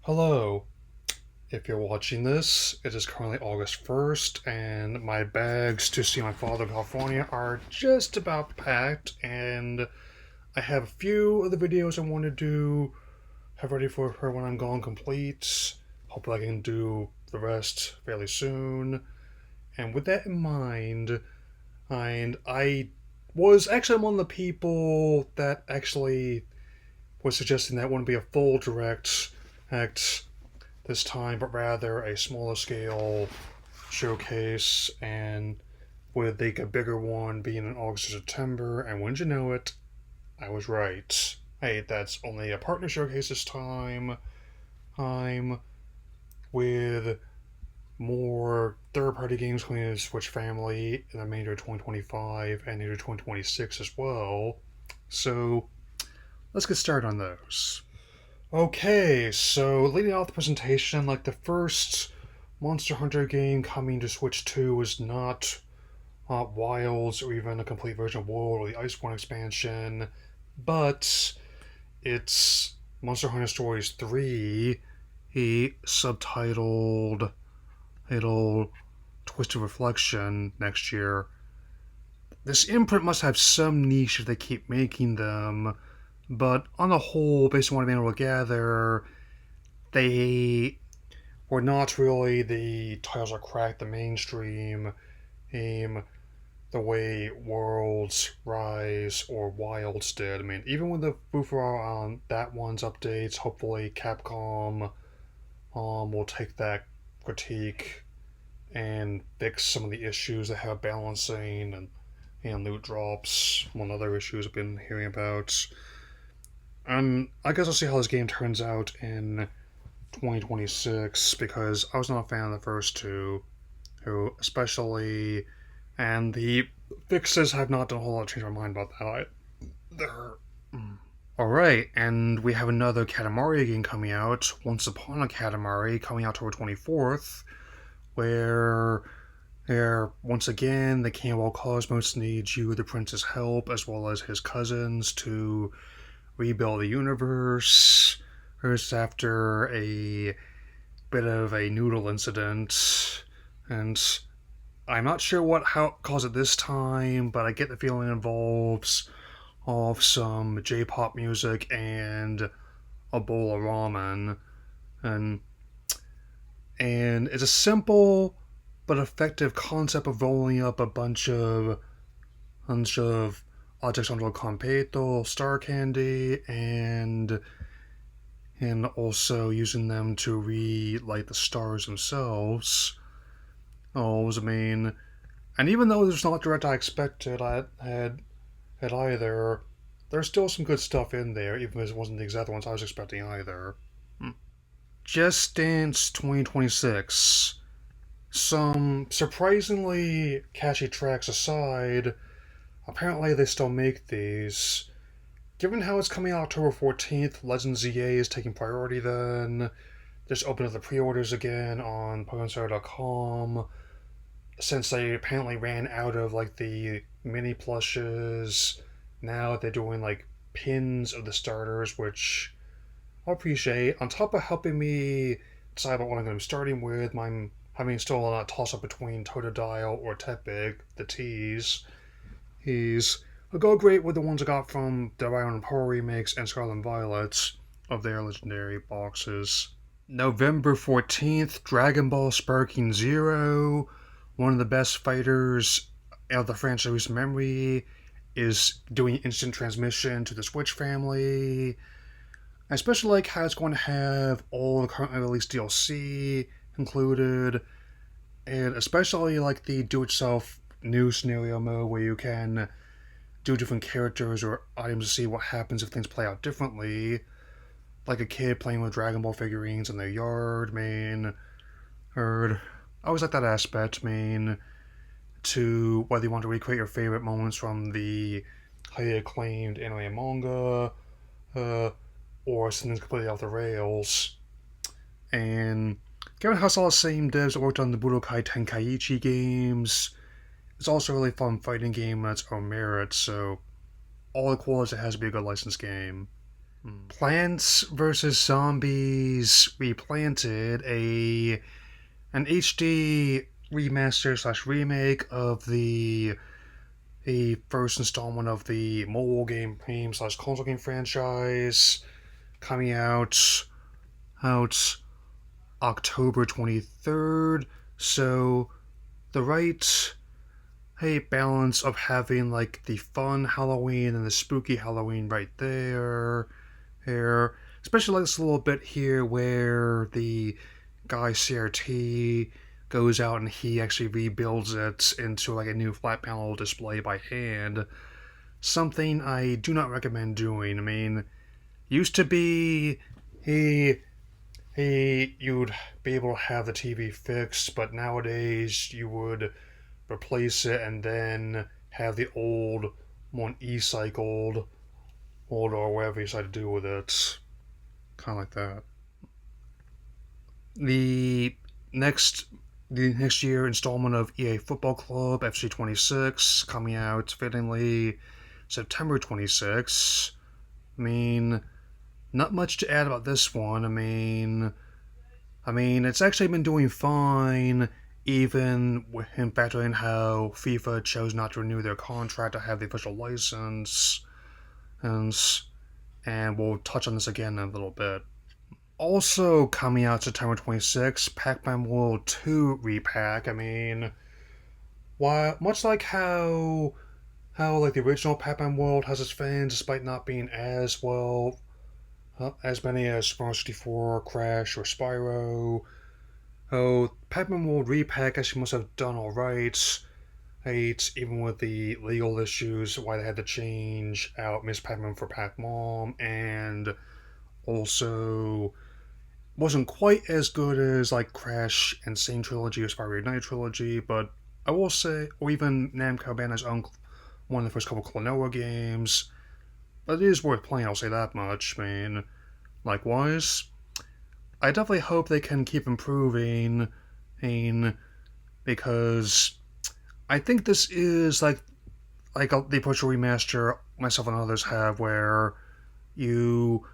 Hello. If you're watching this, it is currently August 1st, and my bags to see my father in California are just about packed, and I have a few of the videos I want to do, have ready for her when I'm gone complete. Hopefully, I can do the rest fairly soon. And with that in mind, and I was actually one of the people that actually was suggesting that wouldn't be a full direct act this time, but rather a smaller scale showcase, and with a bigger one being in August or September. And wouldn't you know it, I was right. Hey, that's only a partner showcase this time. I'm with more third-party games coming to the Switch family in the remainder of 2025 and into 2026 as well. So let's get started on those. Okay, so leading off the presentation, like the first Monster Hunter game coming to Switch 2 is not Wilds or even a complete version of World or the Iceborne expansion, but it's Monster Hunter Stories 3, a subtitled titled Twisted Reflection next year. This imprint must have some niche if they keep making them, but on the whole, based on what I've been able to gather, they were not really the titles that cracked the mainstream aim the way Worlds, Rise, or Wilds did. I mean, even with the Buffer on that one's updates, hopefully Capcom will take that critique and fix some of the issues they have balancing and loot drops, one other issues I've been hearing about. And I guess I'll see how this game turns out in 2026 because I was not a fan of the first two, who especially, and the fixes have not done a whole lot to change my mind about that. They're Alright, and we have another Katamari game coming out, Once Upon a Katamari, coming out October 24th, where once again the Cannibal Cosmos needs you, the prince's help, as well as his cousins, to rebuild the universe. First, after a bit of a noodle incident, and I'm not sure what how it caused it this time, but I get the feeling it involves some J-pop music and a bowl of ramen, and it's a simple but effective concept of rolling up a bunch of objects onto a competo, star candy, and also using them to relight the stars themselves. Oh, I mean, and even though there's not direct I expected, I had either. There's still some good stuff in there, even if it wasn't the exact ones I was expecting either. Just Dance 2026. Some surprisingly catchy tracks aside, apparently they still make these. Given how it's coming out October 14th, Legends ZA is taking priority then. Just open up the pre-orders again on PokemonStar.com. Since they apparently ran out of like the mini plushes, now they're doing like pins of the starters, which I appreciate. On top of helping me decide about what I'm going to be starting with, I'm having still a toss up between Totodile or Tepig, the T's. Will go great with the ones I got from the Iron and Pearl remakes and Scarlet and Violet of their legendary boxes. November 14th, Dragon Ball Sparking Zero, one of the best fighters of the franchise memory, is doing instant transmission to the Switch family. I especially like how it's going to have all the currently released DLC included, and especially like the do-it-yourself new scenario mode where you can do different characters or items to see what happens if things play out differently. Like a kid playing with Dragon Ball figurines in their yard, heard. I always like that aspect, to whether you want to recreate your favorite moments from the highly acclaimed anime and manga, or something completely off the rails. And given how it's all the same devs that worked on the Budokai Tenkaichi games, it's also a really fun fighting game on its own merit, so all the qualities it has to be a good licensed game. Plants vs. Zombies Replanted, an HD remaster slash remake of the first installment of the mobile game slash console game franchise, coming out October 23rd. So the right balance of having like the fun Halloween and the spooky Halloween right there. Especially like this little bit here where the guy CRT goes out and he actually rebuilds it into like a new flat panel display by hand. Something I do not recommend doing. I mean, used to be you'd be able to have the TV fixed, but nowadays you would replace it and then have the old one e-cycled or whatever you decide to do with it. Kind of like that. The next the next year installment of EA Football Club FC 26 coming out fittingly September 26. I mean, not much to add about this one. I mean, it's actually been doing fine, even in factoring how FIFA chose not to renew their contract to have the official license, and we'll touch on this again in a little bit. Also coming out September 26, Pac-Man World 2 repack. I mean, why much like how like the original Pac-Man World has its fans, despite not being as many as Super 64, Crash, or Spyro. Oh, Pac-Man World repack actually must have done all right. Even with the legal issues, why they had to change out Miss Pac-Man for Pac-Mom, and also wasn't quite as good as like Crash and Sane Trilogy or Spyro Ignite Trilogy, but I will say, or even Namco Bandai's own one of the first couple Klonoa games, but it is worth playing, I'll say that much. I mean, likewise, I definitely hope they can keep improving, because I think this is like the approach to remaster myself and others have, where you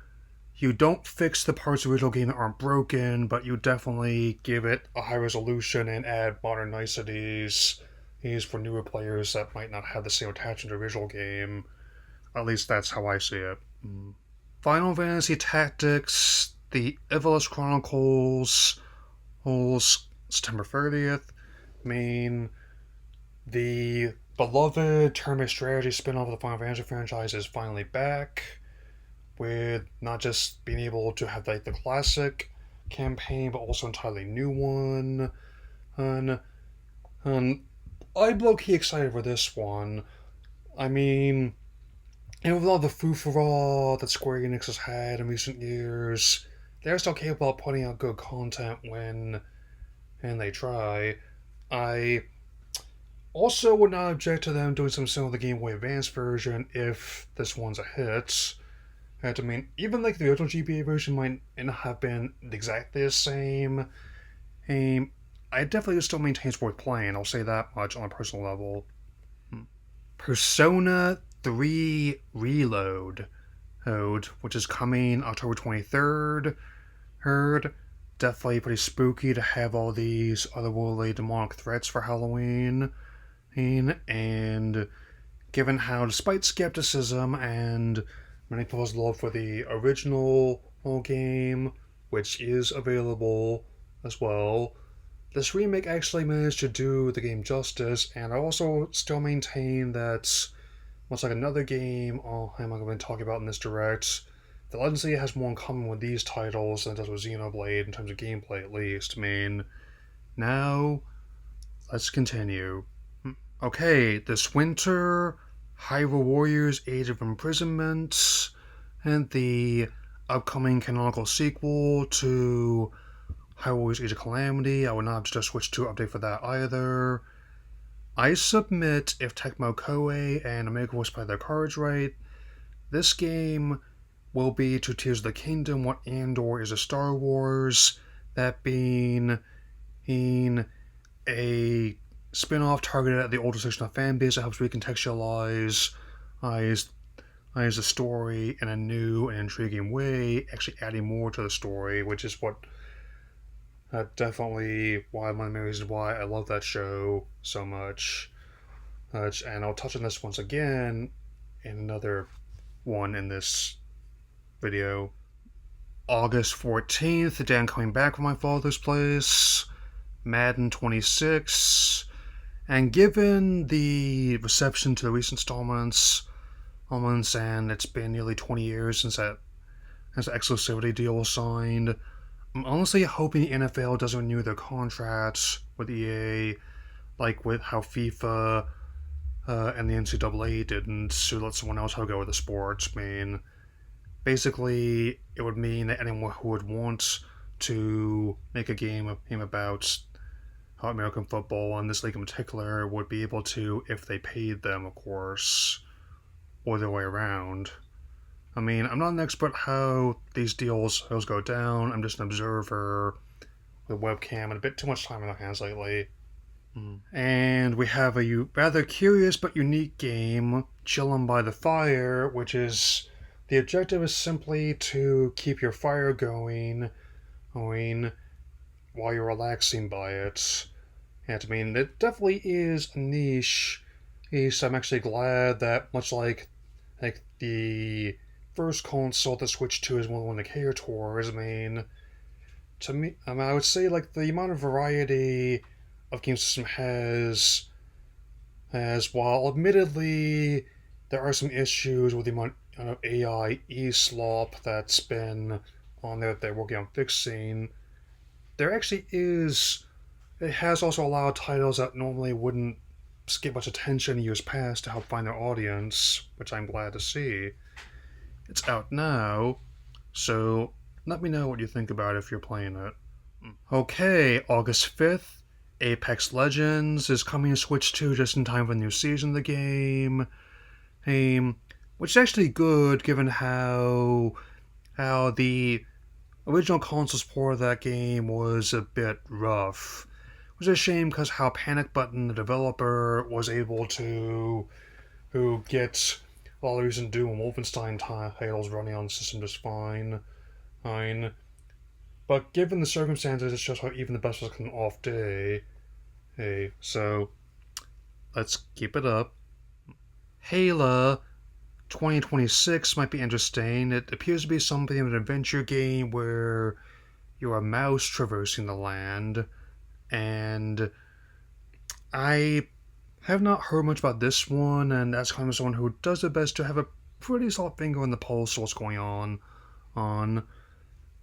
don't fix the parts of the original game that aren't broken, but you definitely give it a high resolution and add modern niceties for newer players that might not have the same attachment to the original game. At least that's how I see it. Final Fantasy Tactics, the Ivalice Chronicles, September 30th. I mean, the beloved turn-based strategy spin-off of the Final Fantasy franchise is finally back, with not just being able to have like the classic campaign, but also an entirely new one. And I'm low-key excited for this one. I mean, and with all the foo-for-all that Square Enix has had in recent years, they're still capable of putting out good content when and they try. I also would not object to them doing some similar to the Game Boy Advance version if this one's a hit. And I mean, even like the original GBA version might not have been exactly the same. I definitely still maintain it's worth playing. I'll say that much on a personal level. Persona 3 Reload, which is coming October 23rd. Definitely pretty spooky to have all these otherworldly demonic threats for Halloween. And given how, despite skepticism and many people's love for the original game, which is available as well, this remake actually managed to do the game justice, and I also still maintain that, much like another game I'm going to talk about in this direct, the Legend of Zelda has more in common with these titles than it does with Xenoblade in terms of gameplay, at least. I mean, now, let's continue. Okay, this winter, Hyrule Warriors Age of Imprisonment, and the upcoming canonical sequel to Hyrule Warriors Age of Calamity. I would not just switch to update for that either. I submit, if Tecmo Koei and Omega Force play their cards right, this game will be to Tears of the Kingdom what Andor is to Star Wars, that being a spin-off targeted at the older section of fan base that helps recontextualize the story in a new and intriguing way, actually adding more to the story, which is what definitely one of the reasons why I love that show so much. And I'll touch on this once again in another one in this video. August 14th, the day I'm coming back from my father's place, Madden 26. And given the reception to the recent installments, and it's been nearly 20 years since the exclusivity deal was signed, I'm honestly hoping the NFL doesn't renew their contracts with EA, like with how FIFA and the NCAA didn't, to let someone else have a go with the sport. I mean, basically, it would mean that anyone who would want to make a game about American football, and this league in particular, would be able to if they paid them, of course, or the other way around. I mean, I'm not an expert how these deals go down. I'm just an observer with a webcam and a bit too much time on our hands lately. And we have a rather curious but unique game, Chillin' by the Fire, which is the objective is simply to keep your fire going while you're relaxing by it. And I mean, it definitely is a niche. I'm actually glad that much like the first console the Switch 2 is one of the cater tours. I mean, to me, I would say like the amount of variety of game system has while admittedly there are some issues with the amount of AI slop that's been on there that they're working on fixing, there actually is. It has also allowed titles that normally wouldn't get much attention in years past to help find their audience, which I'm glad to see. It's out now, so let me know what you think about it if you're playing it. Okay, August 5th, Apex Legends is coming to Switch 2 just in time for the new season of the game. Which is actually good given how the original console support of that game was a bit rough. It was a shame because how Panic Button, the developer, was able to get all the recent Doom and Wolfenstein titles running on the system just fine. But given the circumstances, it shows how even the best was an off day. Hey, so let's keep it up. Halo 2026 might be interesting. It appears to be something of an adventure game where you're a mouse traversing the land, and I have not heard much about this one, and that's kind of someone who does their best to have a pretty solid finger on the pulse of what's going on.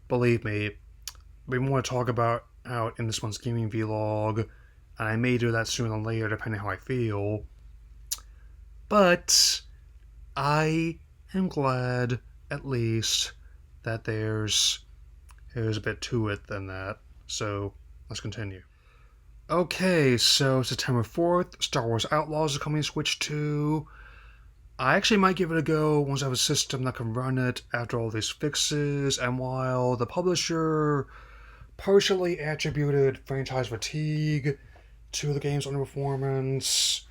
Believe me, we want to talk about out in this month's gaming vlog, and I may do that sooner than later depending on how I feel. But I am glad, at least, that there's a bit to it than that. So let's continue. Okay, so September 4th, Star Wars Outlaws is coming to Switch 2. I actually might give it a go once I have a system that can run it after all these fixes, and while the publisher partially attributed franchise fatigue to the game's underperformance,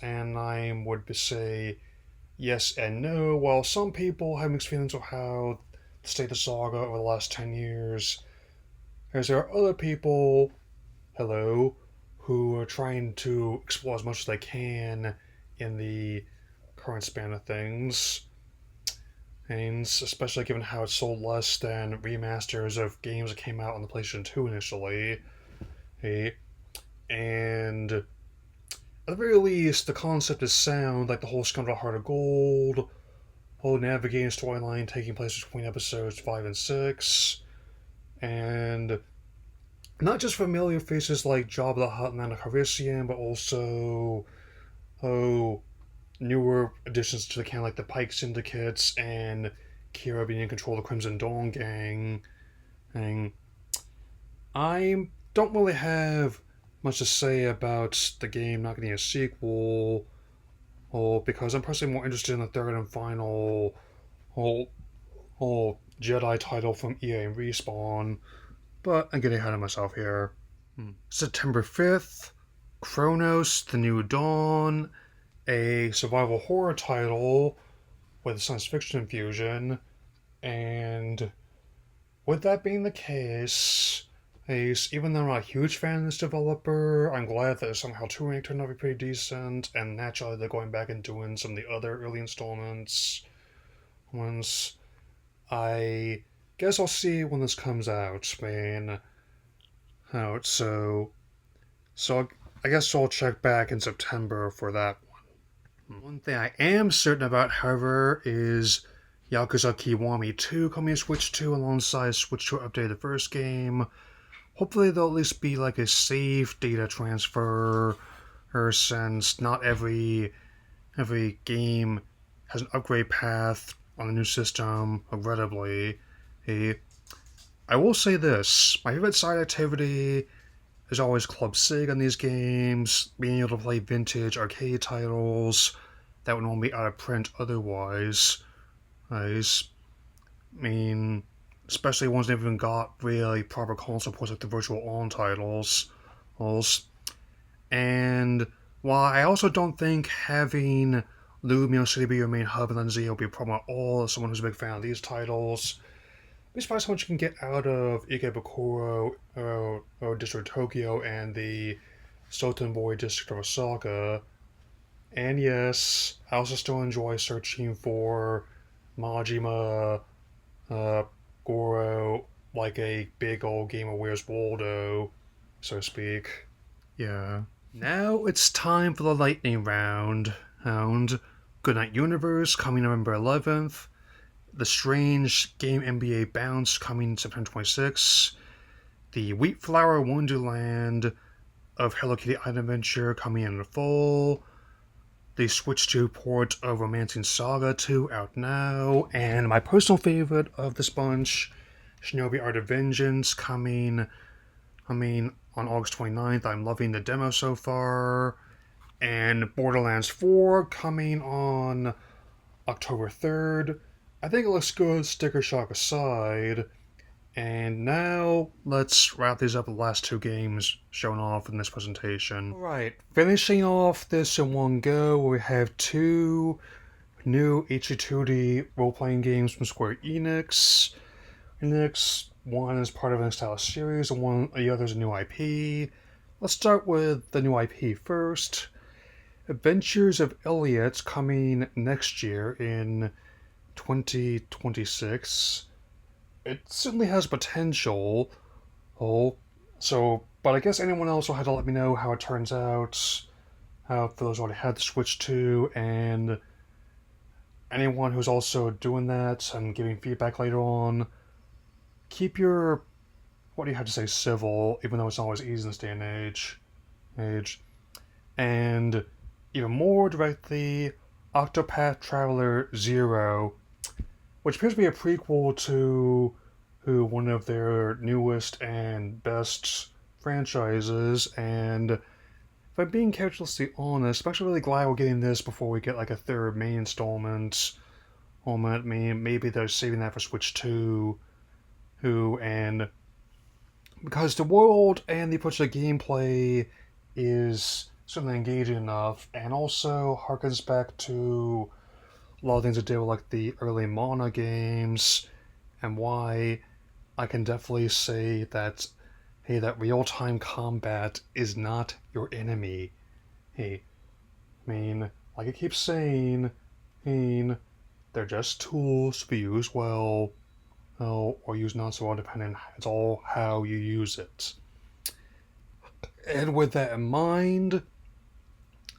and I would say yes and no. While some people have mixed feelings of how the state of the saga over the last 10 years, as there are other people, who are trying to explore as much as they can in the current span of things. And especially given how it sold less than remasters of games that came out on the PlayStation 2 initially. And at the very least, the concept is sound, like the whole Scoundrel Heart of Gold, whole navigating storyline taking place between episodes 5 and 6, and not just familiar faces like Jabba the Hutt and Lando Calrissian, but also newer additions to the canon like the Pike Syndicates and Kira being in control of the Crimson Dawn gang. And I don't really have much to say about the game not getting a sequel, because I'm personally more interested in the third and final Jedi title from EA and Respawn, but I'm getting ahead of myself here. September 5th, Chronos: The New Dawn, a survival horror title with science fiction infusion. And with that being the case, even though I'm not a huge fan of this developer, I'm glad that somehow Turing turned out to be pretty decent, and naturally they're going back and doing some of the other early installments. Once I guess I'll see when this comes out. Out. So I guess I'll check back in September for that one. One thing I am certain about, however, is Yakuza Kiwami 2 coming to Switch 2 alongside Switch 2 update the first game. Hopefully there'll at least be like a safe data transfer, or since not every game has an upgrade path on the new system, regrettably. I will say this, my favorite side activity is always Club Sig on these games, being able to play vintage arcade titles that would normally be out of print otherwise. Especially ones that even got really proper console ports like the Virtual On titles. And while I also don't think having Lumio City be your main hub and then Z will be a problem at all as someone who's a big fan of these titles, despite how much you can get out of Ikebukuro or District Tokyo and the Sotenbori District of Osaka. And yes, I also still enjoy searching for Majima Goro like a big old game of Where's Waldo, so to speak. Yeah. Now it's time for the lightning round. Goodnight Universe coming November 11th. The Strange Game NBA Bounce coming September 26th. The Wheatflower Wonderland of Hello Kitty Island Adventure coming in the fall. The Switch 2 port of Romancing Saga 2 out now. And my personal favorite of this bunch, Shinobi Art of Vengeance coming on August 29th. I'm loving the demo so far. And Borderlands 4 coming on October 3rd. I think it looks good, sticker shock aside. And now, let's wrap these up with the last two games shown off in this presentation. Alright, finishing off this in one go, we have two new HD2D role-playing games from Square Enix. One is part of an established series, and the other is a new IP. Let's start with the new IP first. Adventures of Elliot coming next year in 2026. It certainly has potential. But I guess anyone else will have to let me know how it turns out, how it feels already had the Switch 2, and anyone who's also doing that and giving feedback later on, keep your, what do you have to say, civil, even though it's not always easy in this day and age. And even more directly, Octopath Traveler 0, which appears to be a prequel to one of their newest and best franchises, and if I'm being carelessly honest, I'm actually really glad we're getting this before we get like a third main installment. Maybe they're saving that for Switch 2, and because the world and the approach to the gameplay is certainly engaging enough, and also harkens back to a lot of things that did with like the early Mana games, and why I can definitely say that, hey, that real-time combat is not your enemy. Like I keep saying, they're just tools to be used well, or used not so well, depending. It's all how you use it. And with that in mind,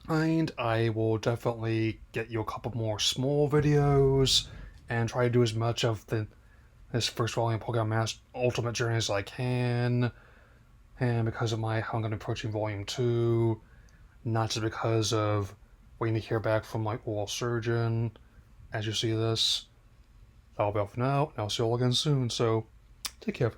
I will definitely get you a couple more small videos and try to do as much of this first volume of Pokemon Master Ultimate Journey as I can. And because of how I'm going to be approaching Volume 2, not just because of waiting to hear back from my oral surgeon as you see this. That'll be all for now, and I'll see you all again soon, so take care.